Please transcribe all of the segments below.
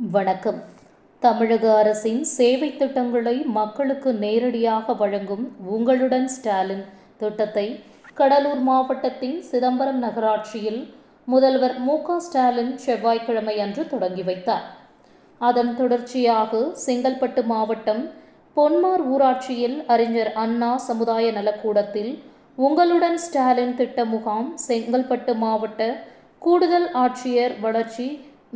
வணக்கம். தமிழக அரசின் சேவை திட்டங்களை மக்களுக்கு நேரடியாக வழங்கும் உங்களுடன் ஸ்டாலின் திட்டத்தை கடலூர் மாவட்டத்தின் சிதம்பரம் நகராட்சியில் முதல்வர் மு.க.ஸ்டாலின் செவ்வாய்க்கிழமை அன்று தொடங்கி வைத்தார். அதன் தொடர்ச்சியாக செங்கல்பட்டு மாவட்டம் பொன்மார் ஊராட்சியில் அறிஞர் அண்ணா சமுதாய நலக்கூடத்தில் உங்களுடன் ஸ்டாலின் திட்ட முகாம் செங்கல்பட்டு மாவட்ட கூடுதல் ஆட்சியர் வளர்ச்சி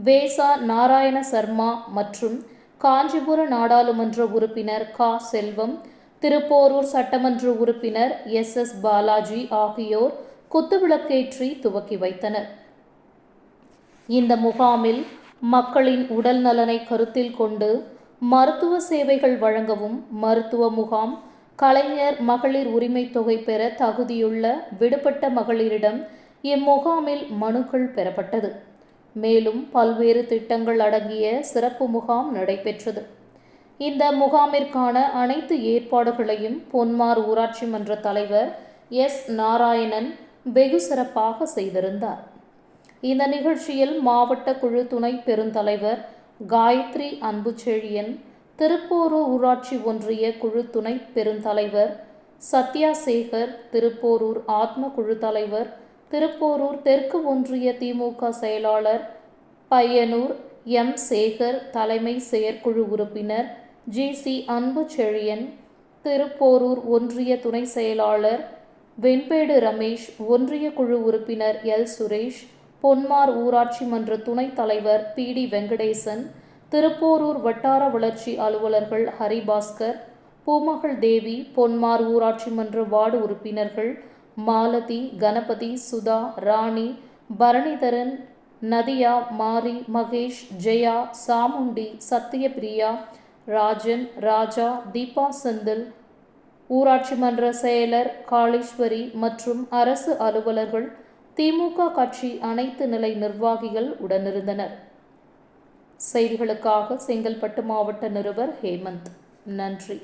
வேசா நாராயண சர்மா மற்றும் காஞ்சிபுர நாடாளுமன்ற உறுப்பினர் கா. செல்வம், திருப்போரூர் சட்டமன்ற உறுப்பினர் எஸ். பாலாஜி ஆகியோர் குத்துவிளக்கேற்றி துவக்கி வைத்தனர். இந்த முகாமில் மக்களின் உடல் நலனை கருத்தில் கொண்டு மருத்துவ சேவைகள் வழங்கவும், மருத்துவ முகாம், கலைஞர் மகளிர் உரிமை தொகை பெற தகுதியுள்ள விடுபட்ட மகளிரிடம் இம்முகாமில் மனுக்கள் பெறப்பட்டது. மேலும் பல்வேறு திட்டங்கள் அடங்கிய சிறப்பு முகாம் நடைபெற்றது. இந்த முகாமிற்கான அனைத்து ஏற்பாடுகளையும் பொன்மார் ஊராட்சி மன்ற தலைவர் எஸ். நாராயணன் வெகு சிறப்பாக செய்திருந்தார். இந்த நிகழ்ச்சியில் மாவட்ட குழு துணை பெருந்தலைவர் காயத்ரி அன்புச்செழியன், திருப்போரூர் ஊராட்சி ஒன்றிய குழு துணை பெருந்தலைவர் சத்யாசேகர், திருப்போரூர் ஆத்ம குழு தலைவர், திருப்போரூர் தெற்கு ஒன்றிய திமுக செயலாளர் பையனூர் எம். சேகர், தலைமை செயற்குழு உறுப்பினர் ஜி. அன்புச்செழியன், திருப்போரூர் ஒன்றிய துணை செயலாளர் வெண்பேடு ரமேஷ், ஒன்றிய குழு உறுப்பினர் எல். சுரேஷ், பொன்மார் ஊராட்சி மன்ற துணைத் தலைவர் பி. வெங்கடேசன், திருப்போரூர் வட்டார வளர்ச்சி அலுவலர்கள் ஹரிபாஸ்கர், பூமகள் தேவி, பொன்மார் ஊராட்சி மன்ற வார்டு உறுப்பினர்கள் மாலதி, கணபதி, சுதா, ராணி, பரணிதரன், நதியா, மாரி, மகேஷ், ஜெயா, சாமுண்டி, சத்யபிரியா, ராஜன், ராஜா, தீபா செந்தில், ஊராட்சி மன்ற செயலர் காளீஸ்வரி மற்றும் அரசு அலுவலர்கள், திமுக கட்சி அனைத்து நிலை நிர்வாகிகள் உடனிருந்தனர். செய்திகளுக்காக செங்கல்பட்டு மாவட்ட நிருபர் ஹேமந்த். நன்றி.